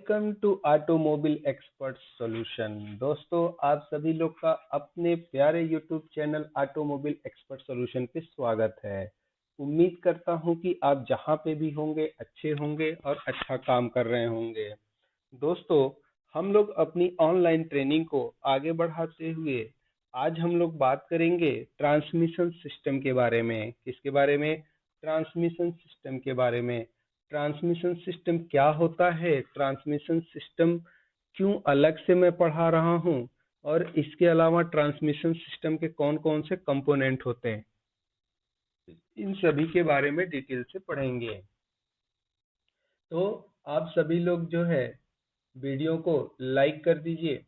Welcome to automobile expert solution. दोस्तों, आप सभी लोग का अपने प्यारे YouTube channel automobile expert solution पे स्वागत है। उम्मीद करता हूं कि आप जहां पे भी होंगे अच्छे होंगे और अच्छा काम कर रहे होंगे। दोस्तों, हम लोग अपनी ऑनलाइन ट्रेनिंग को आगे बढ़ाते हुए आज हम लोग बात करेंगे ट्रांसमिशन सिस्टम के बारे में। किसके बारे में? ट्रांसमिशन सिस्टम के बारे में। ट्रांसमिशन सिस्टम क्या होता है, ट्रांसमिशन सिस्टम क्यों अलग से मैं पढ़ा रहा हूँ, और इसके अलावा ट्रांसमिशन सिस्टम के कौन कौन से कंपोनेंट होते हैं, इन सभी के बारे में डिटेल से पढ़ेंगे। तो आप सभी लोग जो है वीडियो को लाइक कर दीजिए,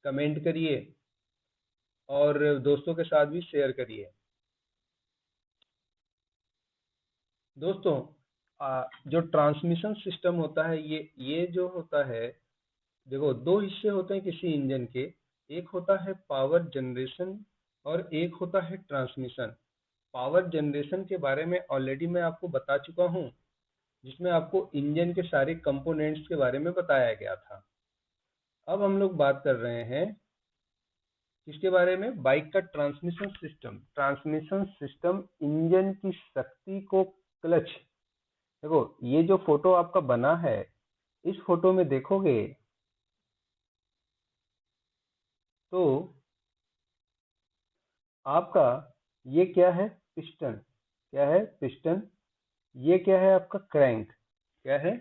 कमेंट करिए और दोस्तों के साथ भी शेयर करिए। दोस्तों, जो ट्रांसमिशन सिस्टम होता है ये जो होता है, देखो दो हिस्से होते हैं किसी इंजन के। एक होता है पावर जनरेशन और एक होता है ट्रांसमिशन। पावर जनरेशन के बारे में ऑलरेडी मैं आपको बता चुका हूँ, जिसमें आपको इंजन के सारे कंपोनेंट्स के बारे में बताया गया था। अब हम लोग बात कर रहे हैं किसके बारे में? बाइक का transmission system. Transmission system engine की शक्ति को क्लच, देखो ये जो फोटो आपका बना है, इस फोटो में देखोगे तो आपका ये क्या है? पिस्टन। क्या है? पिस्टन। ये क्या है? आपका क्रैंक। क्या है?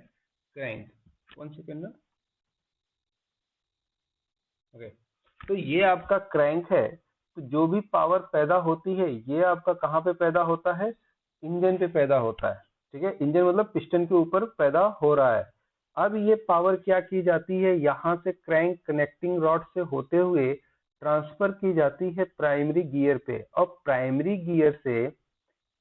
क्रैंक। 1 सेकेंड ना। ओके, तो ये आपका क्रैंक है। तो जो भी पावर पैदा होती है ये आपका कहाँ पे पैदा होता है? इंजन पे पैदा होता है। ठीक है, इंजन मतलब पिस्टन के ऊपर पैदा हो रहा है। अब ये पावर क्या की जाती है? यहाँ से क्रैंक कनेक्टिंग रॉड से होते हुए ट्रांसफर की जाती है प्राइमरी गियर पे, और प्राइमरी गियर से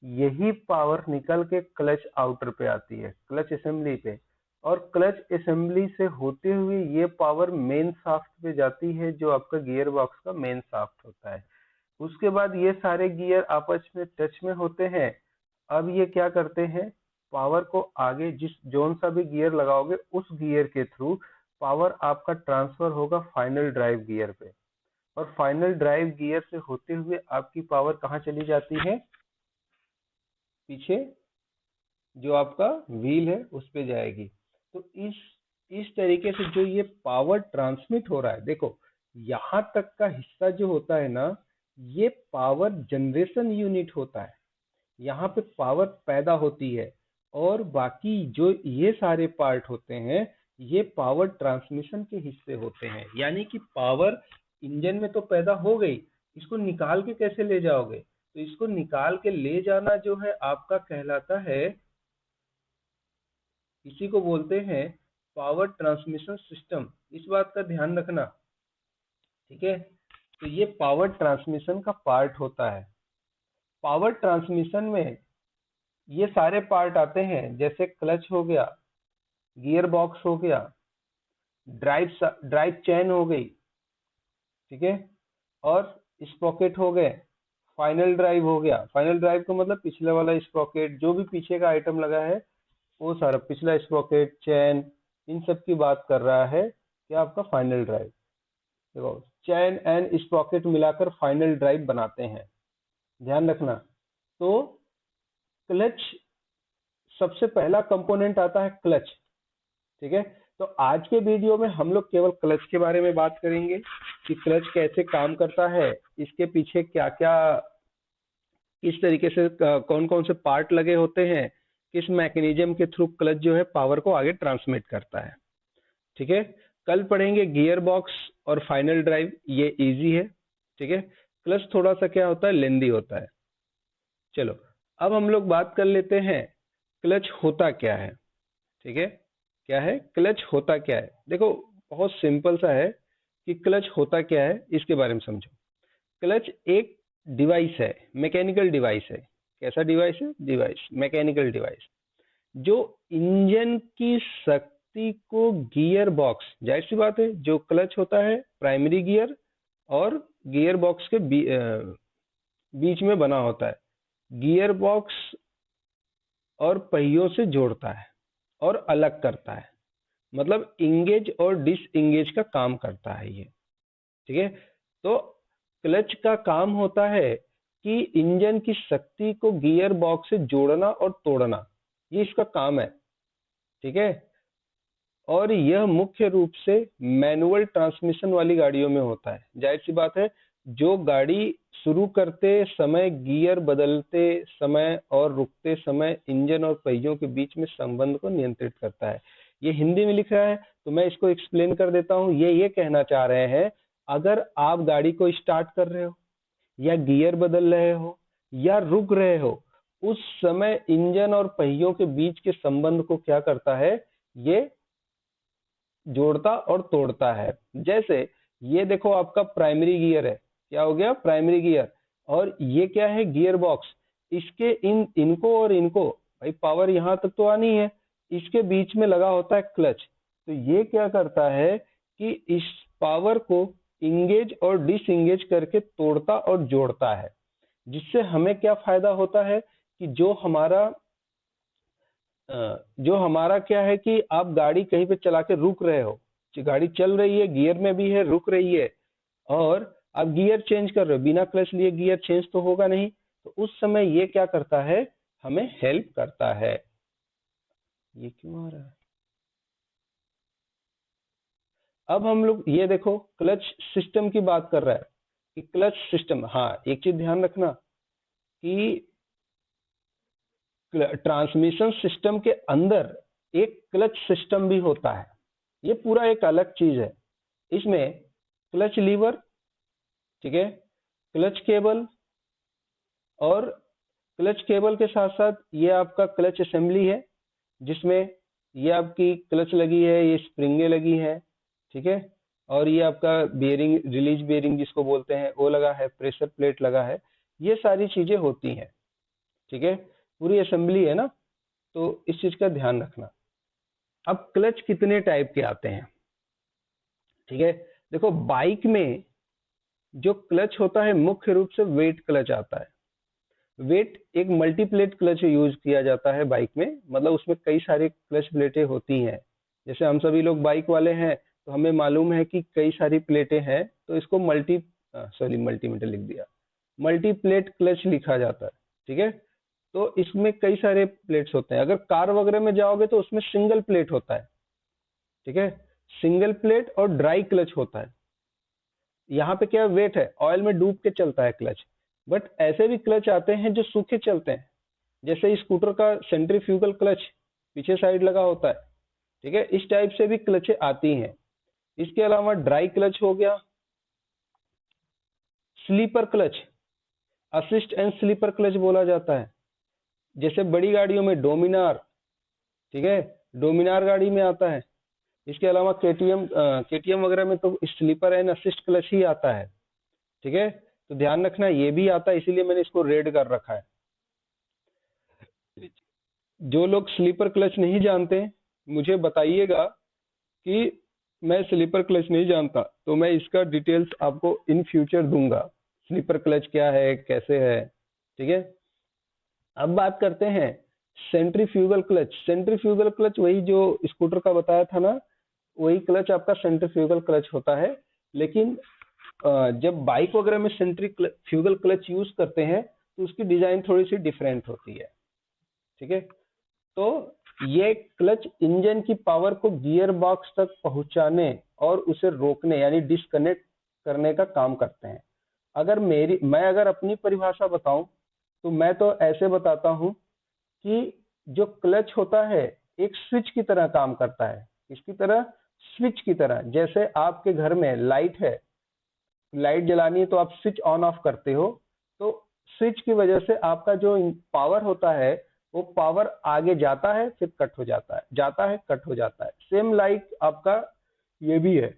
यही पावर निकल के क्लच आउटर पे आती है, क्लच असेंबली पे, और क्लच असेंबली से होते हुए ये पावर मेन शाफ्ट पे जाती है, जो आपका गियर बॉक्स का मेन शाफ्ट होता है। उसके बाद ये सारे गियर आपस में टच में होते हैं। अब ये क्या करते हैं? पावर को आगे जिस जोन सा भी गियर लगाओगे उस गियर के थ्रू पावर आपका ट्रांसफर होगा फाइनल ड्राइव गियर पे, और फाइनल ड्राइव गियर से होते हुए आपकी पावर कहाँ चली जाती है? पीछे जो आपका व्हील है उस पे जाएगी। तो इस तरीके से जो ये पावर ट्रांसमिट हो रहा है, देखो यहाँ तक का हिस्सा जो होता है ना, ये पावर जनरेशन यूनिट होता है। यहाँ पे पावर पैदा होती है, और बाकी जो ये सारे पार्ट होते हैं ये पावर ट्रांसमिशन के हिस्से होते हैं। यानी कि पावर इंजन में तो पैदा हो गई, इसको निकाल के कैसे ले जाओगे? तो इसको निकाल के ले जाना जो है आपका कहलाता है, इसी को बोलते हैं पावर ट्रांसमिशन सिस्टम। इस बात का ध्यान रखना, ठीक है? तो ये पावर ट्रांसमिशन का पार्ट होता है। पावर ट्रांसमिशन में ये सारे पार्ट आते हैं, जैसे क्लच हो गया, गियर बॉक्स हो गया, ड्राइव चैन हो गई, ठीक है, और स्प्रॉकेट हो गए, फाइनल ड्राइव हो गया। फाइनल ड्राइव का मतलब पिछले वाला स्प्रॉकेट, जो भी पीछे का आइटम लगा है वो सारा, पिछला स्प्रॉकेट, चैन, इन सब की बात कर रहा है क्या आपका फाइनल ड्राइव। देखो, चैन एंड स्प्रॉकेट मिलाकर फाइनल ड्राइव बनाते हैं, ध्यान रखना। तो क्लच, सबसे पहला कंपोनेंट आता है क्लच, ठीक है। तो आज के वीडियो में हम लोग केवल क्लच के बारे में बात करेंगे कि क्लच कैसे काम करता है, इसके पीछे क्या क्या, किस तरीके से कौन कौन से पार्ट लगे होते हैं, किस मैकेनिज्म के थ्रू क्लच जो है पावर को आगे ट्रांसमिट करता है, ठीक है। कल पढ़ेंगे गियर बॉक्स और फाइनल ड्राइव, ये इजी है, ठीक है। क्लच थोड़ा सा क्या होता है, लेंदी होता है। चलो, अब हम लोग बात कर लेते हैं क्लच होता क्या है, ठीक है। क्या है क्लच, होता क्या है? देखो बहुत सिंपल सा है कि क्लच होता क्या है, इसके बारे में समझो। क्लच एक डिवाइस है, मैकेनिकल डिवाइस है। कैसा डिवाइस है? डिवाइस, मैकेनिकल डिवाइस, जो इंजन की शक्ति को गियर बॉक्स, जाहिर सी बात है जो क्लच होता है प्राइमरी गियर और गियर बॉक्स के बीच में बना होता है, गियर बॉक्स और पहियों से जोड़ता है और अलग करता है, मतलब इंगेज और डिसएंगेज का काम करता है ये। ठीक है, तो क्लच का काम होता है कि इंजन की शक्ति को गियर बॉक्स से जोड़ना और तोड़ना, ये इसका काम है। ठीक है, और यह मुख्य रूप से मैनुअल ट्रांसमिशन वाली गाड़ियों में होता है। जाहिर सी बात है, जो गाड़ी शुरू करते समय, गियर बदलते समय और रुकते समय इंजन और पहियों के बीच में संबंध को नियंत्रित करता है। ये हिंदी में लिखा है तो मैं इसको एक्सप्लेन कर देता हूँ। ये कहना चाह रहे हैं, अगर आप गाड़ी को स्टार्ट कर रहे हो या गियर बदल रहे हो या रुक रहे हो, उस समय इंजन और पहियों के बीच के संबंध को क्या करता है, ये जोड़ता और तोड़ता है। जैसे ये देखो, आपका प्राइमरी गियर है, क्या हो गया, प्राइमरी गियर, और ये क्या है, गियर बॉक्स। इसके इनको और इनको भाई पावर यहाँ तक तो आनी है, इसके बीच में लगा होता है क्लच। तो ये क्या करता है कि इस पावर को इंगेज और डिसएंगेज करके तोड़ता और जोड़ता है, जिससे हमें क्या फायदा होता है कि जो हमारा क्या है कि आप गाड़ी कहीं पे चला के रुक रहे हो, गाड़ी चल रही है, गियर में भी है, रुक रही है, और आप गियर चेंज कर रहे हो, बिना क्लच लिए गियर चेंज तो होगा नहीं, तो उस समय ये क्या करता है, हमें हेल्प करता है। ये क्यों आ रहा है? अब हम लोग ये देखो, क्लच सिस्टम की बात कर रहा है कि क्लच सिस्टम, हाँ एक चीज ध्यान रखना कि ट्रांसमिशन सिस्टम के अंदर एक क्लच सिस्टम भी होता है। ये पूरा एक अलग चीज है। इसमें क्लच लीवर, ठीक है, क्लच केबल, और क्लच केबल के साथ साथ ये आपका क्लच असेंबली है, जिसमें ये आपकी क्लच लगी है, ये स्प्रिंगे लगी है, ठीक है, और ये आपका बेरिंग, रिलीज बेरिंग जिसको बोलते हैं, वो लगा है, प्रेशर प्लेट लगा है, ये सारी चीजें होती हैं। ठीक है, पूरी असेंबली है ना, तो इस चीज का ध्यान रखना। अब क्लच कितने टाइप के आते हैं, ठीक है, देखो बाइक में जो क्लच होता है मुख्य रूप से वेट क्लच आता है। वेट एक मल्टीप्लेट क्लच यूज किया जाता है बाइक में, मतलब उसमें कई सारे क्लच प्लेटें होती हैं। जैसे हम सभी लोग बाइक वाले हैं तो हमें मालूम है कि कई सारी प्लेटें हैं, तो इसको मल्टीमीटर लिख दिया, मल्टीप्लेट क्लच लिखा जाता है। ठीक है, तो इसमें कई सारे प्लेट्स होते हैं। अगर कार वगैरह में जाओगे तो उसमें सिंगल प्लेट होता है। ठीक है, सिंगल प्लेट और ड्राई क्लच होता है। यहाँ पे क्या वेट है, ऑयल में डूब के चलता है क्लच। बट ऐसे भी क्लच आते हैं जो सूखे चलते हैं, जैसे स्कूटर का सेंट्रीफ्यूगल क्लच पीछे साइड लगा होता है। ठीक है, इस टाइप से भी क्लचें आती हैं। इसके अलावा ड्राई क्लच हो गया, slipper clutch, assist and slipper clutch बोला जाता है। जैसे बड़ी गाड़ियों में डोमिनार, ठीक है, डोमिनार गाड़ी में आता है। इसके अलावा केटीएम वगैरह में तो स्लीपर एंड असिस्ट क्लच ही आता है। ठीक है, तो ध्यान रखना ये भी आता है, इसीलिए मैंने इसको रेड कर रखा है। जो लोग स्लीपर क्लच नहीं जानते मुझे बताइएगा कि मैं स्लीपर क्लच नहीं जानता, तो मैं इसका डिटेल्स आपको इन फ्यूचर दूंगा, स्लीपर क्लच क्या है, कैसे है। ठीक है, अब बात करते हैं सेंट्रीफ्यूगल क्लच। सेंट्रीफ्यूगल क्लच वही जो स्कूटर का बताया था ना, वही क्लच आपका सेंट्रीफ्यूगल क्लच होता है। लेकिन जब बाइक वगैरह में सेंट्रीफ्यूगल क्लच यूज करते हैं तो उसकी डिजाइन थोड़ी सी डिफरेंट होती है। ठीक है, तो ये क्लच इंजन की पावर को गियर बॉक्स तक पहुंचाने और उसे रोकने यानी डिस्कनेक्ट करने का काम करते हैं। मैं अगर अपनी परिभाषा बताऊं तो मैं तो ऐसे बताता हूं कि जो क्लच होता है एक स्विच की तरह काम करता है। किसकी तरह, स्विच की तरह। जैसे आपके घर में लाइट है, लाइट जलानी है तो आप स्विच ऑन ऑफ करते हो, तो स्विच की वजह से आपका जो पावर होता है वो पावर आगे जाता है, फिर कट हो जाता है, जाता है, कट हो जाता है। सेम लाइक आपका ये भी है।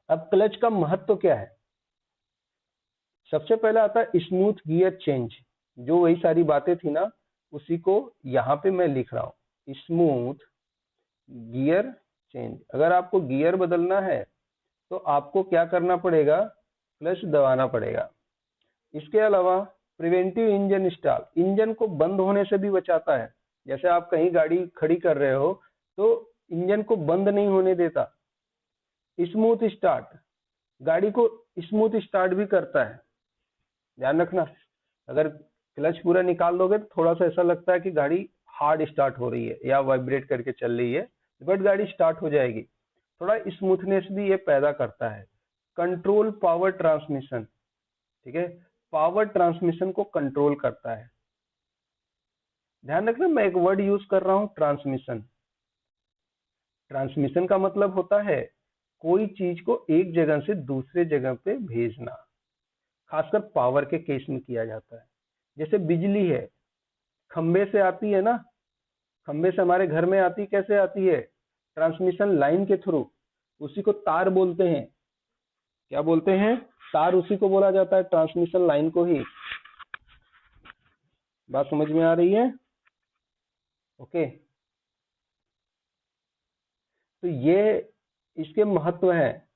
अब क्लच का महत्व क्या है, सबसे पहले आता है स्मूथ गियर चेंज। जो वही सारी बातें थी ना, उसी को यहाँ पे मैं लिख रहा हूँ, स्मूथ गियर चेंज। अगर आपको गियर बदलना है तो आपको क्या करना पड़ेगा, क्लच दबाना पड़ेगा। इसके अलावा प्रिवेंटिव इंजन स्टॉल, इंजन को बंद होने से भी बचाता है। जैसे आप कहीं गाड़ी खड़ी कर रहे हो तो इंजन को बंद नहीं होने देता, स्मूथ स्टार्ट, गाड़ी को स्मूथ स्टार्ट भी करता है। ध्यान रखना, अगर क्लच पूरा निकाल दोगे तो थोड़ा सा ऐसा लगता है कि गाड़ी हार्ड स्टार्ट हो रही है या वाइब्रेट करके चल रही है, बट गाड़ी स्टार्ट हो जाएगी। थोड़ा स्मूथनेस भी ये पैदा करता है। कंट्रोल पावर ट्रांसमिशन, ठीक है, पावर ट्रांसमिशन को कंट्रोल करता है। ध्यान रखना, मैं एक वर्ड यूज कर रहा हूं, ट्रांसमिशन। ट्रांसमिशन का मतलब होता है कोई चीज को एक जगह से दूसरे जगह पे भेजना, खासकर पावर के केस में किया जाता है। जैसे बिजली है, खंबे से आती है ना, खंबे से हमारे घर में आती, कैसे आती है? ट्रांसमिशन लाइन के थ्रू, उसी को तार बोलते हैं। क्या बोलते हैं? तार, उसी को बोला जाता है, ट्रांसमिशन लाइन को ही। बात समझ में आ रही है? ओके, तो ये इसके महत्व है।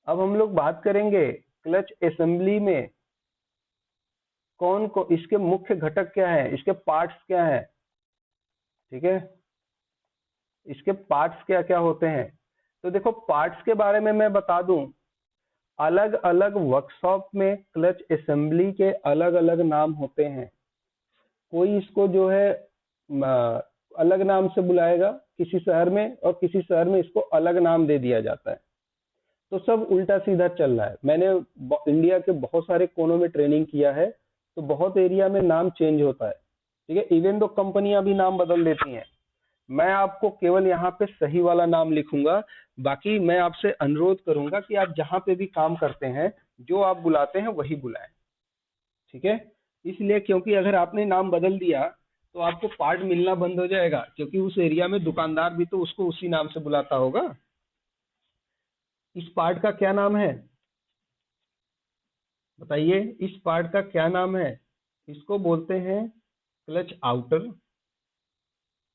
अब हम लोग बात करेंगे क्लच असेंबली में कौन को, इसके मुख्य घटक क्या है, इसके पार्ट्स क्या है, ठीक है, इसके पार्ट्स क्या क्या होते हैं। तो देखो, पार्ट्स के बारे में मैं बता दूं, अलग अलग वर्कशॉप में क्लच असेंबली के अलग अलग नाम होते हैं। कोई इसको जो है अलग नाम से बुलाएगा किसी शहर में, और किसी शहर में इसको अलग नाम दे दिया जाता है। तो सब उल्टा सीधा चल रहा है। मैंने इंडिया के बहुत सारे कोनों में ट्रेनिंग किया है, तो बहुत एरिया में नाम चेंज होता है, ठीक है, इवन दो कंपनियां भी नाम बदल देती हैं। मैं आपको केवल यहाँ पे सही वाला नाम लिखूंगा, बाकी मैं आपसे अनुरोध करूंगा कि आप जहाँ पे भी काम करते हैं, जो आप बुलाते हैं वही बुलाएं, ठीक है। इसलिए क्योंकि अगर आपने नाम बदल दिया तो आपको पार्ट मिलना बंद हो जाएगा, क्योंकि उस एरिया में दुकानदार भी तो उसको उसी नाम से बुलाता होगा। इस पार्ट का क्या नाम है बताइए? इस पार्ट का क्या नाम है? इसको बोलते हैं क्लच आउटर,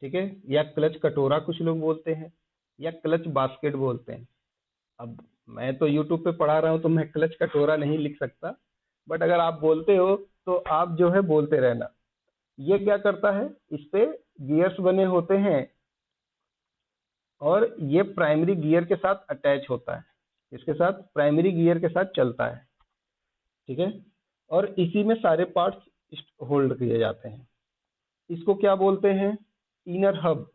ठीक है, या क्लच कटोरा कुछ लोग बोलते हैं, या क्लच बास्केट बोलते हैं। अब मैं तो यूट्यूब पे पढ़ा रहा हूँ तो मैं क्लच कटोरा नहीं लिख सकता, बट अगर आप बोलते हो तो आप जो है बोलते रहना। ये क्या करता है, इस पे गियर्स बने होते हैं, और ये प्राइमरी गियर के साथ अटैच होता है, इसके साथ प्राइमरी गियर के साथ चलता है, ठीक है, और इसी में सारे पार्ट्स होल्ड किए जाते हैं। इसको क्या बोलते हैं? इनर हब,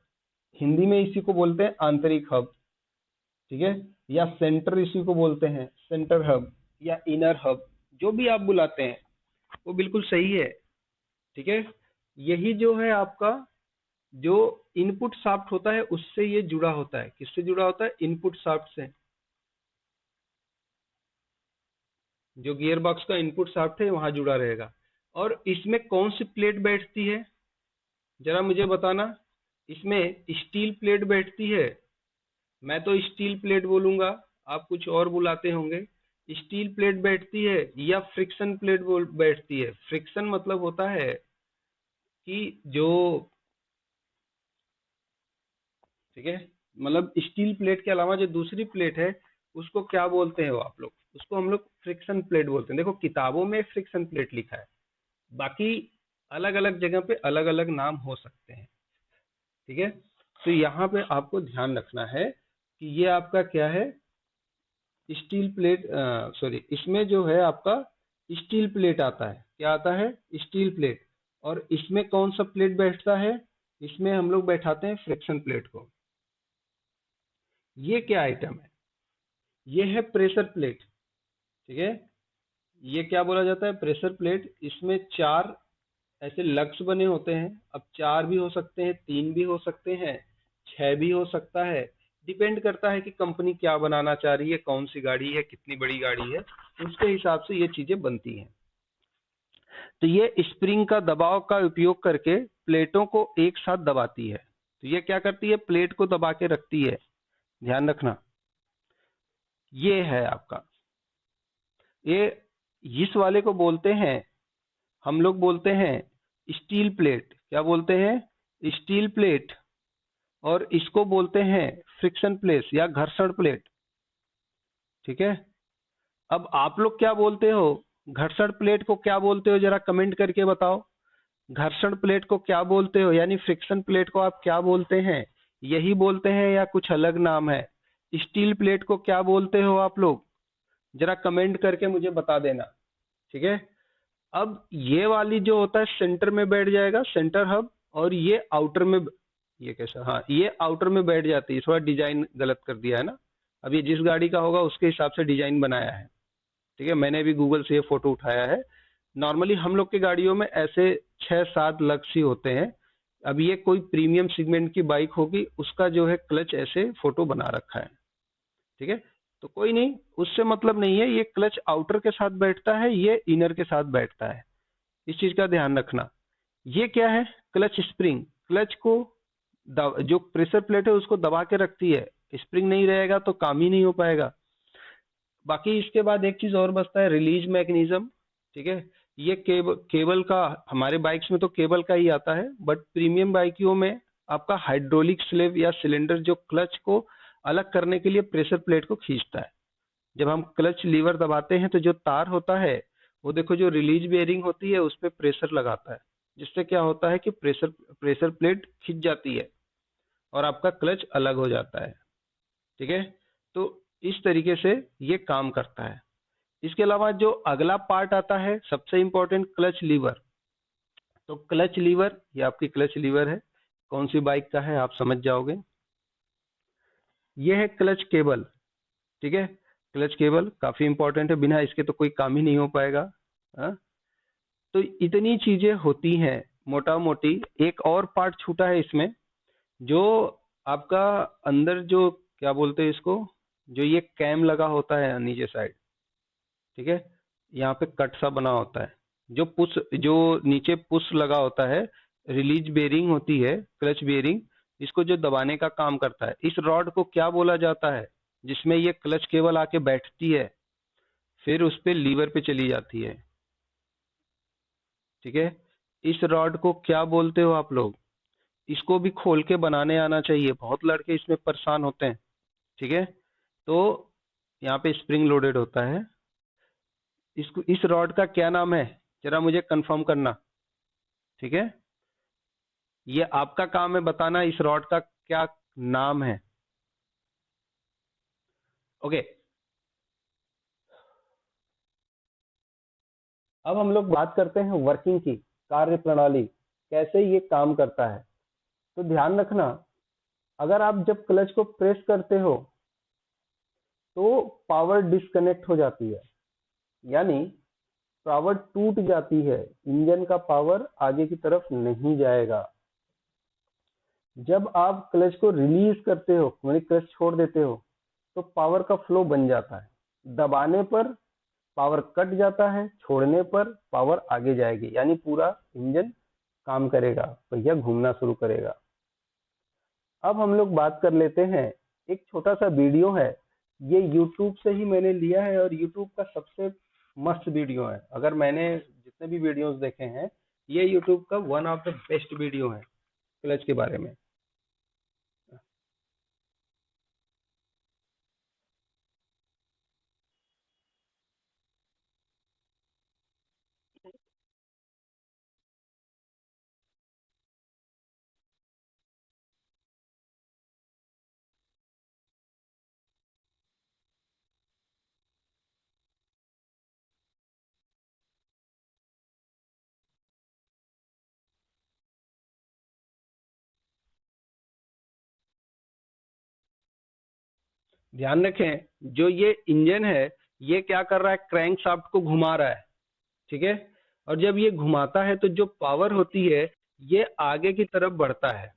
हिंदी में इसी को बोलते हैं आंतरिक हब, ठीक है, या सेंटर इसी को बोलते हैं, सेंटर हब या इनर हब, जो भी आप बुलाते हैं वो बिल्कुल सही है, ठीक है। यही जो है आपका जो इनपुट शाफ्ट होता है उससे ये जुड़ा होता है। किससे जुड़ा होता है? इनपुट शाफ्ट से। जो गियर बॉक्स का इनपुट शाफ्ट है वहां जुड़ा रहेगा। और इसमें कौन सी प्लेट बैठती है, जरा मुझे बताना। इसमें स्टील प्लेट बैठती है, मैं तो स्टील प्लेट बोलूंगा, आप कुछ और बुलाते होंगे। स्टील प्लेट बैठती है या फ्रिक्शन प्लेट बैठती है? फ्रिक्शन मतलब होता है कि जो, ठीक है, मतलब स्टील प्लेट के अलावा जो दूसरी प्लेट है उसको क्या बोलते हैं वो आप लोग? उसको हम लोग फ्रिक्शन प्लेट बोलते हैं। देखो, किताबों में फ्रिक्शन प्लेट लिखा है, बाकी अलग अलग जगह पे अलग अलग नाम हो सकते हैं, ठीक है। तो यहाँ पे आपको ध्यान रखना है कि ये आपका क्या है, स्टील प्लेट, सॉरी, इसमें जो है आपका स्टील प्लेट आता है। क्या आता है? Steel plate. और इसमें कौन सा प्लेट बैठता है? इसमें हम लोग बैठाते हैं फ्रिक्शन प्लेट को। ये क्या आइटम है? ये है प्रेशर प्लेट, ठीक है। ये क्या बोला जाता है? Pressure plate. इसमें चार ऐसे लग्स बने होते हैं। अब चार भी हो सकते हैं, तीन भी हो सकते हैं, छह भी हो सकता है, डिपेंड करता है कि कंपनी क्या बनाना चाह रही है, कौन सी गाड़ी है, कितनी बड़ी गाड़ी है, उसके हिसाब से ये चीजें बनती हैं। तो ये स्प्रिंग का दबाव का उपयोग करके प्लेटों को एक साथ दबाती है। तो ये क्या करती है? प्लेट को दबा के रखती है। ध्यान रखना, ये है आपका, ये इस वाले को बोलते हैं, हम लोग बोलते हैं स्टील प्लेट। क्या बोलते हैं? Steel plate. और इसको बोलते हैं फ्रिक्शन प्लेट या घर्षण प्लेट, ठीक है। अब आप लोग क्या बोलते हो? घर्षण प्लेट को क्या बोलते हो? जरा कमेंट करके बताओ। घर्षण प्लेट को क्या बोलते हो, यानी फ्रिक्शन प्लेट को आप क्या बोलते हैं? यही बोलते हैं या कुछ अलग नाम है? स्टील प्लेट को क्या बोलते हो आप लोग? जरा कमेंट करके मुझे बता देना। ठीक है, अब ये वाली जो होता है सेंटर में बैठ जाएगा, सेंटर हब, और ये आउटर में, ये कैसा, हाँ ये आउटर में बैठ जाती है। थोड़ा डिजाइन गलत कर दिया है ना, अब ये जिस गाड़ी का होगा उसके हिसाब से डिजाइन बनाया है। ठीक है, मैंने भी गूगल से ये फोटो उठाया है। नॉर्मली हम लोग की गाड़ियों में ऐसे 6-7 लक्स ही होते हैं। अब ये कोई प्रीमियम सेगमेंट की बाइक होगी, उसका जो है क्लच ऐसे फोटो बना रखा है। ठीक है, तो कोई नहीं, उससे मतलब नहीं है। ये क्लच आउटर के साथ बैठता है, ये इनर के साथ बैठता है, इस चीज का ध्यान रखना। ये क्या है? Clutch spring. क्लच को जो प्रेशर प्लेट है उसको दबा के रखती है, स्प्रिंग नहीं रहेगा तो काम ही नहीं हो पाएगा। बाकी इसके बाद एक चीज और बचता है, रिलीज मैकेनिज्म। ठीक है, ये केबल का, हमारे बाइक्स में तो केबल का ही आता है, बट प्रीमियम बाइकों में आपका हाइड्रोलिक स्लेव या सिलेंडर जो क्लच को अलग करने के लिए प्रेशर प्लेट को खींचता है। जब हम क्लच लीवर दबाते हैं तो जो तार होता है वो देखो, जो रिलीज बेयरिंग होती है उस पर प्रेशर लगाता है, जिससे क्या होता है कि प्रेशर प्लेट खिंच जाती है और आपका क्लच अलग हो जाता है। ठीक है, तो इस तरीके से ये काम करता है। इसके अलावा जो अगला पार्ट आता है सबसे इंपॉर्टेंट, क्लच लीवर। तो क्लच लीवर, ये आपकी क्लच लीवर है, कौन सी बाइक का है आप समझ जाओगे। ये है क्लच केबल। ठीक है, क्लच केबल काफी इंपॉर्टेंट है, बिना इसके तो कोई काम ही नहीं हो पाएगा। हाँ? तो इतनी चीजें होती हैं मोटा मोटी। एक और पार्ट छूटा है इसमें, जो आपका अंदर जो क्या बोलते हैं इसको, जो ये कैम लगा होता है नीचे साइड। ठीक है, यहाँ पे कट सा बना होता है, जो नीचे पुश लगा होता है, रिलीज बेरिंग होती है, क्लच बेरिंग, इसको जो दबाने का काम करता है। इस रॉड को क्या बोला जाता है, जिसमें ये क्लच केबल आके बैठती है, फिर उस पे लीवर पे चली जाती है। ठीक है, इस रॉड को क्या बोलते हो आप लोग? इसको भी खोल के बनाने आना चाहिए, बहुत लड़के इसमें परेशान होते हैं। ठीक है, तो यहाँ पे स्प्रिंग लोडेड होता है। इसको, इस रॉड का क्या नाम है, जरा मुझे कंफर्म करना। ठीक है, ये आपका काम है बताना इस रॉड का क्या नाम है। ओके, अब हम लोग बात करते हैं वर्किंग की, कार्य प्रणाली, कैसे ये काम करता है। तो ध्यान रखना, अगर आप जब क्लच को प्रेस करते हो तो पावर डिस्कनेक्ट हो जाती है, यानी पावर टूट जाती है, इंजन का पावर आगे की तरफ नहीं जाएगा। जब आप क्लच को रिलीज करते हो, यानी क्लच छोड़ देते हो, तो पावर का फ्लो बन जाता है। दबाने पर पावर कट जाता है, छोड़ने पर पावर आगे जाएगी, यानी पूरा इंजन काम करेगा, पहिया घूमना शुरू करेगा। अब हम लोग बात कर लेते हैं, एक छोटा सा वीडियो है, ये YouTube से ही मैंने लिया है और YouTube का सबसे मस्त वीडियो है। अगर मैंने जितने भी वीडियोस देखे हैं, ये YouTube का one of the best video है क्लच के बारे में। ध्यान रखें, जो ये इंजन है ये क्या कर रहा है, क्रैंक शाफ्ट को घुमा रहा है। ठीक है, और जब ये घुमाता है तो जो पावर होती है ये आगे की तरफ बढ़ता है।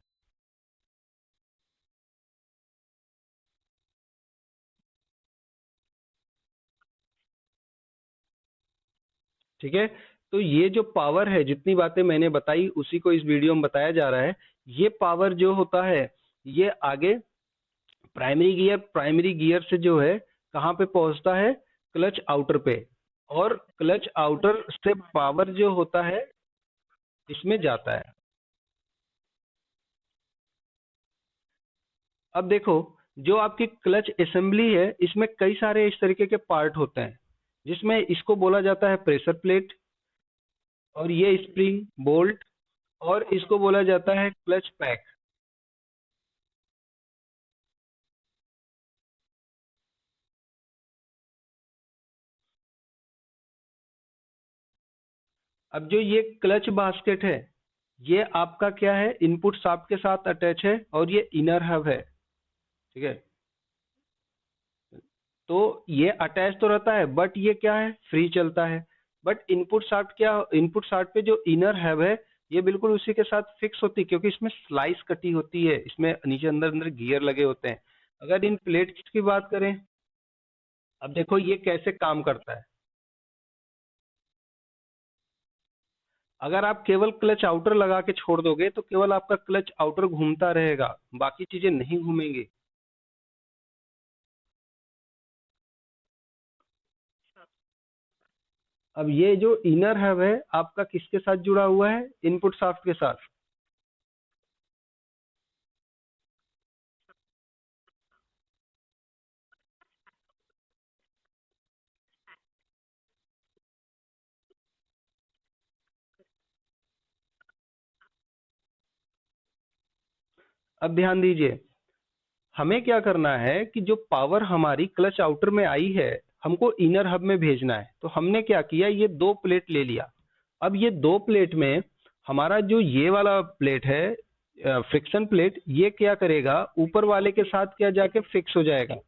ठीक है, तो ये जो पावर है, जितनी बातें मैंने बताई उसी को इस वीडियो में बताया जा रहा है। ये पावर जो होता है ये आगे प्राइमरी गियर से जो है कहाँ पे पहुंचता है, क्लच आउटर पे, और क्लच आउटर से पावर जो होता है इसमें जाता है। अब देखो, जो आपकी क्लच असेंबली है इसमें कई सारे इस तरीके के पार्ट होते हैं, जिसमें इसको बोला जाता है प्रेशर प्लेट, और ये स्प्रिंग बोल्ट, और इसको बोला जाता है क्लच पैक। अब जो ये क्लच बास्केट है, ये आपका क्या है, इनपुट शाफ्ट के साथ अटैच है और ये इनर हब है। ठीक है, तो ये अटैच तो रहता है बट ये क्या है, फ्री चलता है। बट इनपुट शाफ्ट क्या, इनपुट शाफ्ट पे जो इनर हब है, ये बिल्कुल उसी के साथ फिक्स होती है, क्योंकि इसमें स्लाइस कटी होती है, इसमें नीचे अंदर अंदर गियर लगे होते हैं। अगर इन प्लेट्स की बात करें, अब देखो ये कैसे काम करता है। अगर आप केवल क्लच आउटर लगा के छोड़ दोगे तो केवल आपका क्लच आउटर घूमता रहेगा, बाकी चीजें नहीं घूमेंगी। अब ये जो इनर हब है आपका किसके साथ जुड़ा हुआ है, इनपुट शाफ्ट के साथ। अब ध्यान दीजिए, हमें क्या करना है कि जो पावर हमारी क्लच आउटर में आई है, हमको इनर हब में भेजना है। तो हमने क्या किया, ये दो प्लेट ले लिया। अब ये दो प्लेट में हमारा जो ये वाला प्लेट है, फ्रिक्शन प्लेट, ये क्या करेगा, ऊपर वाले के साथ क्या जाके फिक्स हो जाएगा।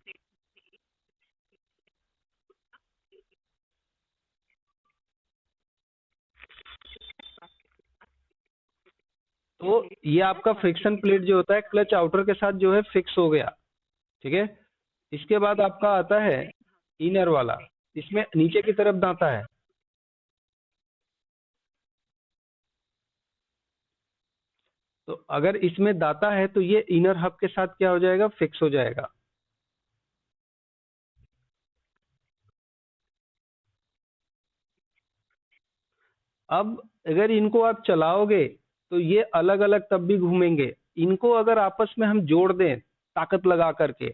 तो ये आपका फ्रिक्शन प्लेट जो होता है क्लच आउटर के साथ जो है फिक्स हो गया। ठीक है, इसके बाद आपका आता है इनर वाला, इसमें नीचे की तरफ दांता है। तो अगर इसमें दाता है तो ये इनर हब के साथ क्या हो जाएगा, फिक्स हो जाएगा। अब अगर इनको आप चलाओगे तो ये अलग अलग तब भी घूमेंगे। इनको अगर आपस में हम जोड़ दें ताकत लगा करके,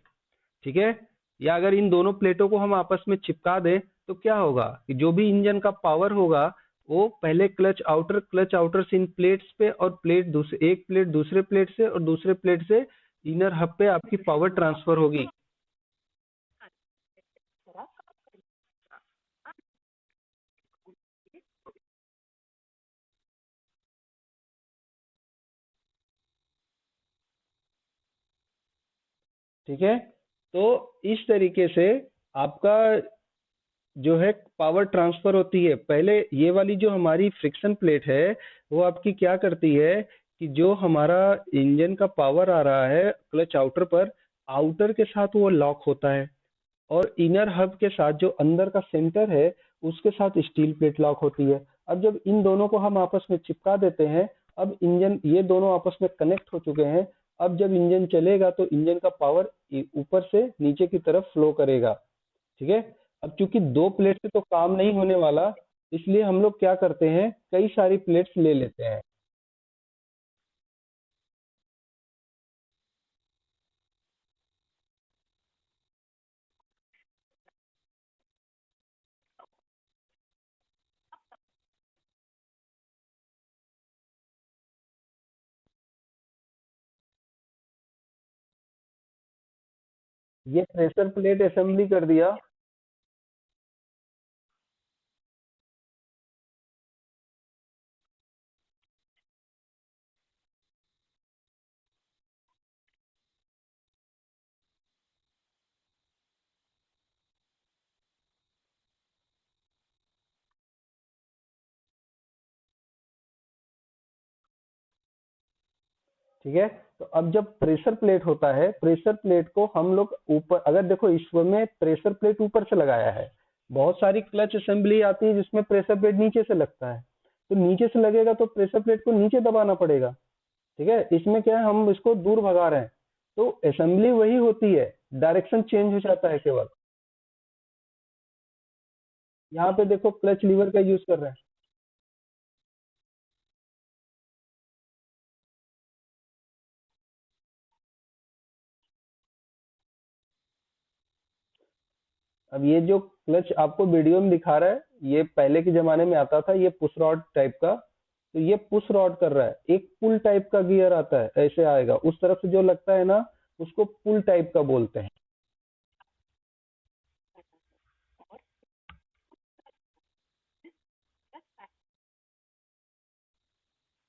ठीक है, या अगर इन दोनों प्लेटों को हम आपस में चिपका दें, तो क्या होगा कि जो भी इंजन का पावर होगा वो पहले क्लच आउटर से इन प्लेट्स पे, और प्लेट दूसरे, एक प्लेट दूसरे प्लेट से, और दूसरे प्लेट से इनर हब पे आपकी पावर ट्रांसफर होगी। ठीक है, तो इस तरीके से आपका जो है पावर ट्रांसफर होती है। पहले ये वाली जो हमारी फ्रिक्शन प्लेट है, वो आपकी क्या करती है कि जो हमारा इंजन का पावर आ रहा है क्लच आउटर पर, आउटर के साथ वो लॉक होता है, और इनर हब के साथ जो अंदर का सेंटर है उसके साथ स्टील प्लेट लॉक होती है। अब जब इन दोनों को हम आपस में चिपका देते हैं, अब इंजन, ये दोनों आपस में कनेक्ट हो चुके हैं। अब जब इंजन चलेगा तो इंजन का पावर ऊपर से नीचे की तरफ फ्लो करेगा। ठीक है, अब चूंकि दो प्लेट से तो काम नहीं होने वाला, इसलिए हम लोग क्या करते हैं, कई सारी प्लेट्स ले लेते हैं। ये प्रेशर प्लेट असेंबली कर दिया। ठीक है, तो अब जब प्रेशर प्लेट होता है, प्रेशर प्लेट को हम लोग ऊपर, अगर देखो इसमें प्रेशर प्लेट ऊपर से लगाया है, बहुत सारी क्लच असेंबली आती है जिसमें प्रेशर प्लेट नीचे से लगता है। तो नीचे से लगेगा तो प्रेशर प्लेट को नीचे दबाना पड़ेगा। ठीक है, इसमें क्या है, हम इसको दूर भगा रहे हैं, तो असेंबली वही होती है, डायरेक्शन चेंज हो जाता है केवल। यहाँ पे देखो क्लच लीवर का यूज कर रहे हैं। अब ये जो क्लच आपको वीडियो में दिखा रहा है, ये पहले के जमाने में आता था, ये पुश रॉड टाइप का। तो ये पुश रॉड कर रहा है, एक पुल टाइप का गियर आता है, ऐसे आएगा उस तरफ से जो लगता है ना, उसको पुल टाइप का बोलते हैं।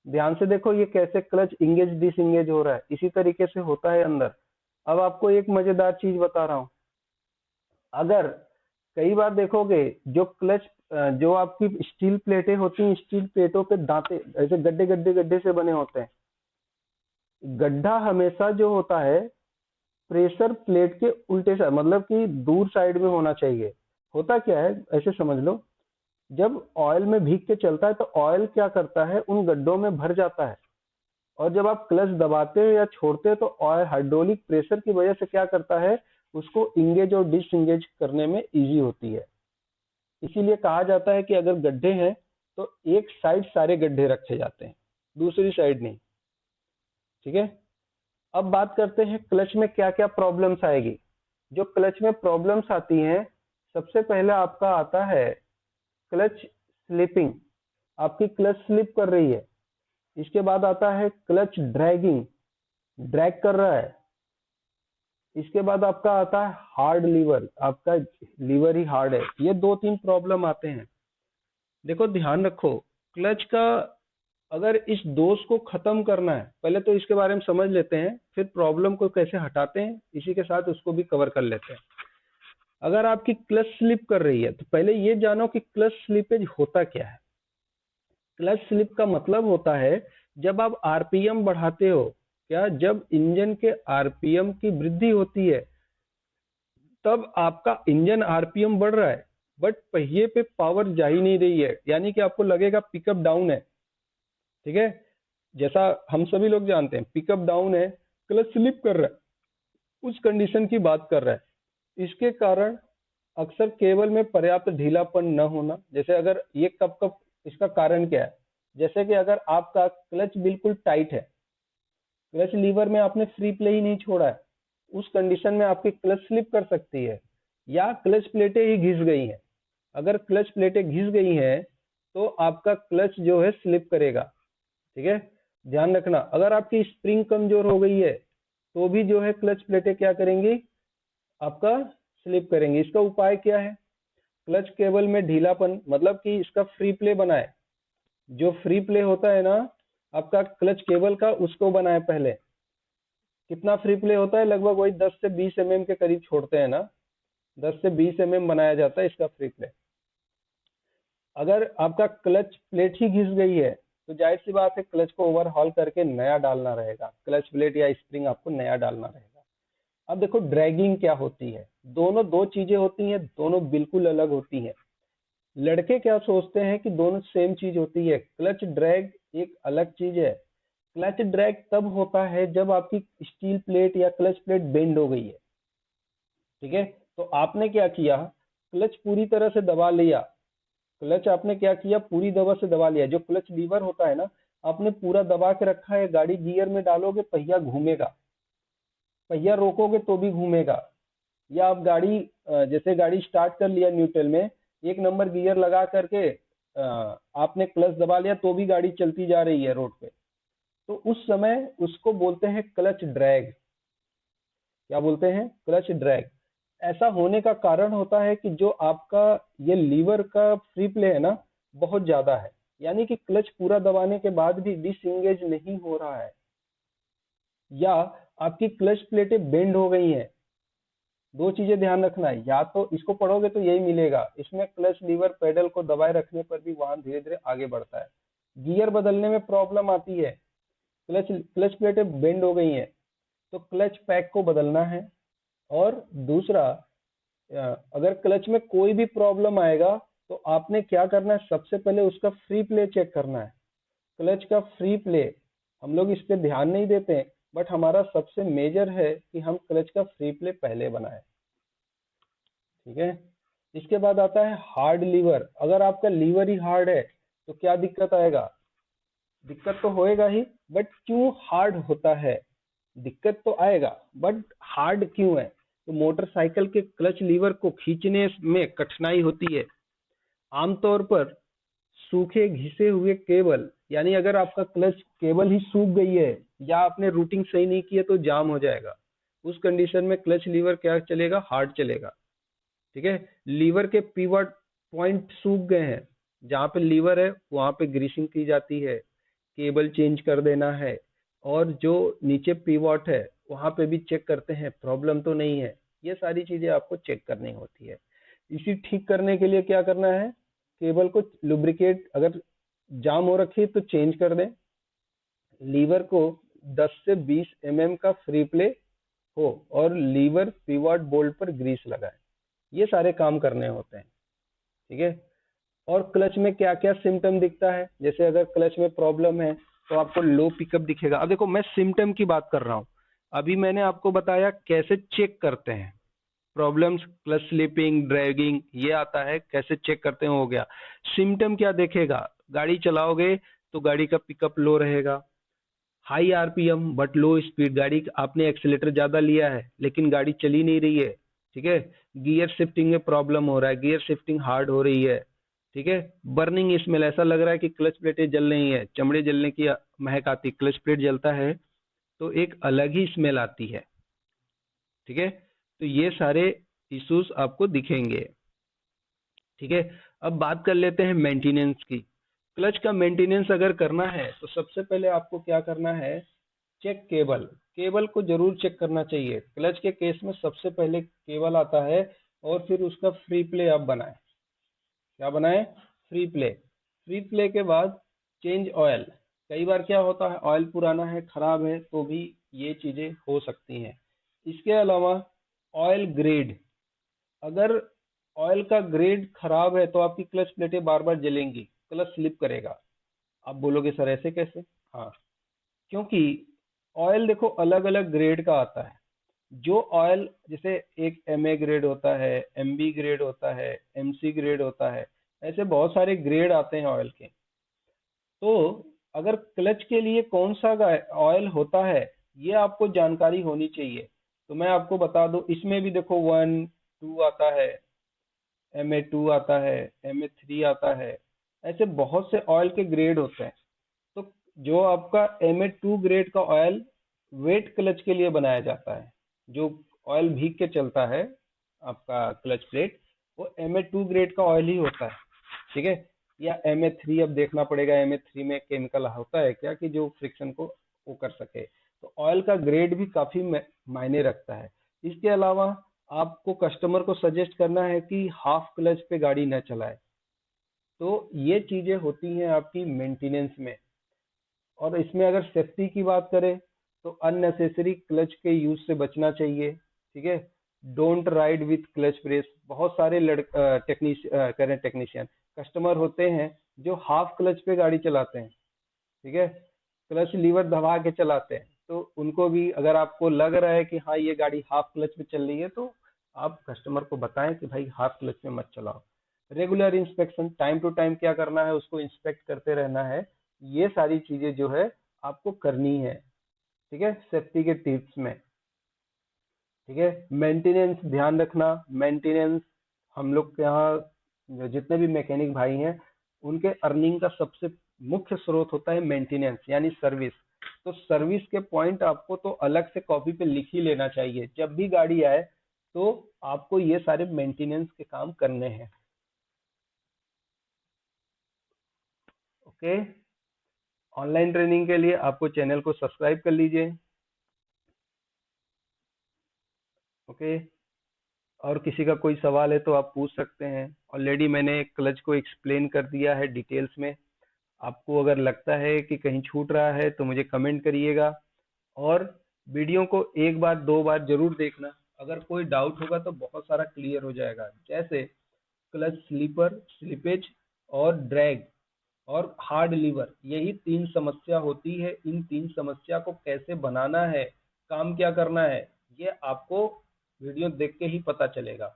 ध्यान से देखो ये कैसे क्लच इंगेज डिसंगेज हो रहा है, इसी तरीके से होता है अंदर। अब आपको एक मजेदार चीज बता रहा हूँ। अगर कई बार देखोगे जो क्लच जो आपकी स्टील प्लेटें होती हैं, स्टील प्लेटों पे दांते ऐसे गड्ढे गड्ढे गड्ढे से बने होते हैं। गड्ढा हमेशा जो होता है प्रेशर प्लेट के उल्टे साइड, मतलब कि दूर साइड में होना चाहिए। होता क्या है ऐसे समझ लो, जब ऑयल में भीग के चलता है तो ऑयल क्या करता है, उन गड्ढों में भर जाता है। और जब आप क्लच दबाते हो या छोड़ते हो तो ऑयल हाइड्रोलिक प्रेशर की वजह से क्या करता है, उसको इंगेज और डिसंगेज करने में इजी होती है। इसीलिए कहा जाता है कि अगर गड्ढे हैं तो एक साइड सारे गड्ढे रखे जाते हैं, दूसरी साइड नहीं। ठीक है, अब बात करते हैं क्लच में क्या क्या प्रॉब्लम्स आएगी। जो क्लच में प्रॉब्लम्स आती हैं, सबसे पहले आपका आता है क्लच स्लिपिंग, आपकी क्लच स्लिप कर रही है। इसके बाद आता है क्लच ड्रैगिंग, ड्रैग कर रहा है। इसके बाद आपका आता है हार्ड लीवर, आपका लीवर ही हार्ड है। ये दो तीन प्रॉब्लम आते हैं। देखो ध्यान रखो, क्लच का अगर इस दोष को खत्म करना है, पहले तो इसके बारे में समझ लेते हैं, फिर प्रॉब्लम को कैसे हटाते हैं इसी के साथ उसको भी कवर कर लेते हैं। अगर आपकी क्लच स्लिप कर रही है तो पहले ये जानो कि क्लच स्लिपेज होता क्या है। क्लच स्लिप का मतलब होता है जब आप आरपीएम बढ़ाते हो, क्या जब इंजन के आरपीएम की वृद्धि होती है तब आपका इंजन आरपीएम बढ़ रहा है बट पहिए पे पावर जा ही नहीं रही है, यानी कि आपको लगेगा पिकअप डाउन है। ठीक है, जैसा हम सभी लोग जानते हैं पिकअप डाउन है, क्लच स्लिप कर रहा है, उस कंडीशन की बात कर रहा है। इसके कारण अक्सर केबल में पर्याप्त ढीलापन न होना, जैसे अगर ये कब कब, इसका कारण क्या है, जैसे कि अगर आपका क्लच बिल्कुल टाइट है, क्लच लीवर में आपने फ्री प्ले ही नहीं छोड़ा है, उस कंडीशन में आपकी क्लच स्लिप कर सकती है। या क्लच प्लेटें ही घिस गई हैं, अगर क्लच प्लेटें घिस गई हैं तो आपका क्लच जो है स्लिप करेगा। ठीक है, ध्यान रखना, अगर आपकी स्प्रिंग कमजोर हो गई है तो भी जो है क्लच प्लेटें क्या करेंगी, आपका स्लिप करेंगे। इसका उपाय क्या है, क्लच केबल में ढीलापन, मतलब कि इसका फ्री प्ले बनाए। जो फ्री प्ले होता है ना आपका क्लच केबल का, उसको बनाए पहले। कितना फ्री प्ले होता है, लगभग वही 10 से 20 mm के करीब छोड़ते हैं ना, 10 से 20 mm बनाया जाता है इसका फ्री प्ले। अगर आपका क्लच प्लेट ही घिस गई है तो जाहिर सी बात है क्लच को ओवरहॉल करके नया डालना रहेगा, क्लच प्लेट या स्प्रिंग आपको नया डालना रहेगा। अब देखो ड्रैगिंग क्या होती है, दोनों दो चीजें होती हैं, दोनों बिल्कुल अलग होती हैं। लड़के क्या सोचते हैं कि दोनों सेम चीज होती है, क्लच ड्रैग एक अलग चीज है। क्लच ड्रैग तब होता है जब आपकी स्टील प्लेट या क्लच प्लेट बेंड हो गई है। ठीक है, तो आपने क्या किया, क्लच पूरी तरह से दबा लिया, क्लच आपने क्या किया, पूरी दबा से दबा लिया। जो क्लच लीवर होता है ना, आपने पूरा दबा के रखा है, गाड़ी गियर में डालोगे पहिया घूमेगा, पहिया रोकोगे तो भी घूमेगा। या आप गाड़ी जैसे गाड़ी स्टार्ट कर लिया न्यूट्रल में, एक नंबर गियर लगा करके आपने क्लच दबा लिया तो भी गाड़ी चलती जा रही है रोड पे, तो उस समय उसको बोलते हैं क्लच ड्रैग। क्या बोलते हैं, क्लच ड्रैग। ऐसा होने का कारण होता है कि जो आपका ये लीवर का फ्री प्ले है ना बहुत ज्यादा है, यानी कि क्लच पूरा दबाने के बाद भी डिसएंगेज नहीं हो रहा है, या आपकी क्लच प्लेटें बेंड हो गई हैं। दो चीजें ध्यान रखना है, या तो इसको पढ़ोगे तो यही मिलेगा, इसमें क्लच लीवर पेडल को दबाए रखने पर भी वाहन धीरे धीरे आगे बढ़ता है। गियर बदलने में प्रॉब्लम आती है, क्लच क्लच प्लेटें बेंड हो गई हैं तो क्लच पैक को बदलना है। और दूसरा, अगर क्लच में कोई भी प्रॉब्लम आएगा तो आपने क्या करना है, सबसे पहले उसका फ्री प्ले चेक करना है। क्लच का फ्री प्ले हम लोग इस पे ध्यान नहीं देते हैं, बट हमारा सबसे मेजर है कि हम क्लच का फ्री प्ले पहले बनाए। ठीक है, इसके बाद आता है हार्ड लीवर। अगर आपका लीवर ही हार्ड है तो क्या दिक्कत आएगा, दिक्कत तो होएगा ही, बट क्यों हार्ड होता है, दिक्कत तो आएगा बट हार्ड क्यों है, तो मोटरसाइकिल के क्लच लीवर को खींचने में कठिनाई होती है। आमतौर पर सूखे घिसे हुए केबल यानी अगर आपका क्लच केबल ही सूख गई है या आपने रूटिंग सही नहीं की है तो जाम हो जाएगा। उस कंडीशन में क्लच लीवर क्या चलेगा, हार्ड चलेगा। ठीक है, लीवर के पिवट पॉइंट सूख गए हैं, जहाँ पे लीवर है वहाँ पे ग्रीसिंग की जाती है, केबल चेंज कर देना है, और जो नीचे पिवट है वहाँ पे भी चेक करते हैं प्रॉब्लम तो नहीं है। ये सारी चीजें आपको चेक करनी होती है। इसी ठीक करने के लिए क्या करना है, केबल को लुब्रिकेट, अगर जाम हो रखी है तो चेंज कर दें, लीवर को 10 से 20 का फ्री प्ले हो, और लीवर पिवट बोल्ट पर ग्रीस लगाए। ये सारे काम करने होते हैं। ठीक है, और क्लच में क्या क्या सिम्टम दिखता है, जैसे अगर क्लच में प्रॉब्लम है तो आपको लो पिकअप दिखेगा। अब देखो मैं सिम्टम की बात कर रहा हूँ, अभी मैंने आपको बताया कैसे चेक करते हैं प्रॉब्लम्स, क्लच स्लिपिंग, ड्रैगिंग, ये आता है कैसे चेक करते हैं, हो गया। सिम्टम क्या देखेगा, गाड़ी चलाओगे तो गाड़ी का पिकअप लो रहेगा, high RPM but low speed, गाड़ी आपने एक्सीलेटर ज्यादा लिया है लेकिन गाड़ी चली नहीं रही है। ठीक है, गियर शिफ्टिंग में प्रॉब्लम हो रहा है, गियर शिफ्टिंग हार्ड हो रही है। ठीक है, बर्निंग स्मेल, ऐसा लग रहा है कि क्लच प्लेटें जल रही है, चमड़े जलने की महक आती, क्लच प्लेट जलता है तो एक अलग ही स्मेल आती है। ठीक है, तो ये सारे इश्यूज आपको दिखेंगे। ठीक है, अब बात कर लेते हैं मेंटेनेंस की। क्लच का मेंटेनेंस अगर करना है तो सबसे पहले आपको क्या करना है, चेक केबल, केबल को जरूर चेक करना चाहिए। क्लच के केस में सबसे पहले केबल आता है, और फिर उसका फ्री प्ले आप बनाएं। क्या बनाएं, फ्री प्ले। फ्री प्ले के बाद चेंज ऑयल। कई बार क्या होता है, ऑयल पुराना है, खराब है, तो भी ये चीजें हो सकती हैं। इसके अलावा ऑयल ग्रेड, अगर ऑयल का ग्रेड खराब है तो आपकी क्लच प्लेटें बार बार जलेंगी, क्लच स्लिप करेगा। आप बोलोगे सर ऐसे कैसे, हाँ, क्योंकि ऑयल देखो अलग अलग ग्रेड का आता है। जो ऑयल, जैसे एक एमए ग्रेड होता है, एमबी ग्रेड होता है, एमसी ग्रेड होता है, ऐसे बहुत सारे ग्रेड आते हैं ऑयल के। तो अगर क्लच के लिए कौन सा ऑयल होता है, ये आपको जानकारी होनी चाहिए। तो मैं आपको बता दूं, इसमें भी देखो 1 2 आता है, MA2 आता है, MA3 आता है, ऐसे बहुत से ऑयल के ग्रेड होते हैं। तो जो आपका MA2 ग्रेड का ऑयल वेट क्लच के लिए बनाया जाता है, जो ऑयल भीग के चलता है आपका क्लच प्लेट, वो MA2 ग्रेड का ऑयल ही होता है। ठीक है, या MA3, अब देखना पड़ेगा MA3 में केमिकल होता है क्या कि जो फ्रिक्शन को वो कर सके। तो ऑयल का ग्रेड भी काफी मायने रखता है। इसके अलावा आपको कस्टमर को सजेस्ट करना है कि हाफ क्लच पे गाड़ी न चलाए। तो ये चीजें होती हैं आपकी मेंटेनेंस में। और इसमें अगर सेफ्टी की बात करें तो अननेसेसरी क्लच के यूज से बचना चाहिए। ठीक है, don't ride with clutch press. बहुत सारे टेक्नीशियन कस्टमर होते हैं जो हाफ क्लच पे गाड़ी चलाते हैं। ठीक है, क्लच लीवर दबा के चलाते हैं, तो उनको भी, अगर आपको लग रहा है कि हाँ ये गाड़ी हाफ क्लच पे चल रही है, तो आप कस्टमर को बताएं कि भाई हाफ क्लच में मत चलाओ। Regular inspection, time to time क्या करना है, उसको इंस्पेक्ट करते रहना है। ये सारी चीजें जो है आपको करनी है। ठीक है, सेफ्टी के टिप्स में। ठीक है, मेंटेनेंस ध्यान रखना। मेंटेनेंस, हम लोग के यहाँ जो जितने भी मैकेनिक भाई हैं, उनके अर्निंग का सबसे मुख्य स्रोत होता है मेंटेनेंस, यानी सर्विस। तो सर्विस के पॉइंट आपको तो अलग से कॉपी पे लिख ही लेना चाहिए। जब भी गाड़ी आए तो आपको ये सारे मेंटेनेंस के काम करने हैं। ओके, ऑनलाइन ट्रेनिंग के लिए आपको चैनल को सब्सक्राइब कर लीजिए। ओके, और किसी का कोई सवाल है तो आप पूछ सकते हैं। ऑलरेडी मैंने क्लच को एक्सप्लेन कर दिया है डिटेल्स में। आपको अगर लगता है कि कहीं छूट रहा है तो मुझे कमेंट करिएगा, और वीडियो को एक बार दो बार जरूर देखना। अगर कोई डाउट होगा तो बहुत सारा क्लियर हो जाएगा। जैसे क्लच स्लीपर, स्लिपेज और ड्रैग और हार्ड लीवर, यही 3 समस्या होती है। इन 3 समस्या को कैसे बनाना है, काम क्या करना है, ये आपको वीडियो देख के ही पता चलेगा।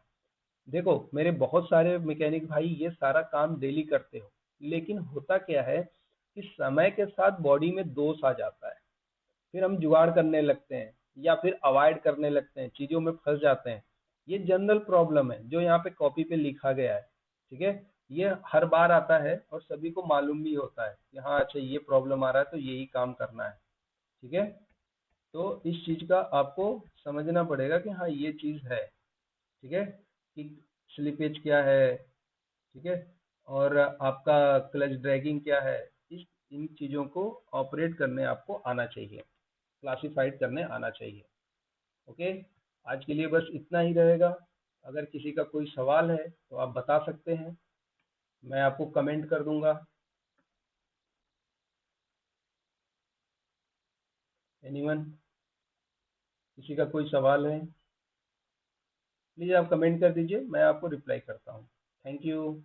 देखो मेरे बहुत सारे मैकेनिक भाई ये सारा काम डेली करते हो, लेकिन होता क्या है कि समय के साथ बॉडी में दोष आ जाता है, फिर हम जुगाड़ करने लगते हैं या फिर अवॉइड करने लगते हैं, चीजों में फंस जाते हैं। ये जनरल प्रॉब्लम है जो यहाँ पे कॉपी पे लिखा गया है। ठीक है, ये हर बार आता है और सभी को मालूम भी होता है कि हाँ अच्छा ये प्रॉब्लम आ रहा है तो यही काम करना है। ठीक है, तो इस चीज का आपको समझना पड़ेगा कि हाँ ये चीज है। ठीक है, कि स्लिपेज क्या है, ठीक है, और आपका क्लच ड्रैगिंग क्या है, इस इन चीज़ों को ऑपरेट करने आपको आना चाहिए, क्लासिफाइड करने आना चाहिए। ओके, आज के लिए बस इतना ही रहेगा। अगर किसी का कोई सवाल है तो आप बता सकते हैं, मैं आपको कमेंट कर दूंगा। एनीवन, किसी का कोई सवाल है प्लीज़ आप कमेंट कर दीजिए, मैं आपको रिप्लाई करता हूँ। Thank you.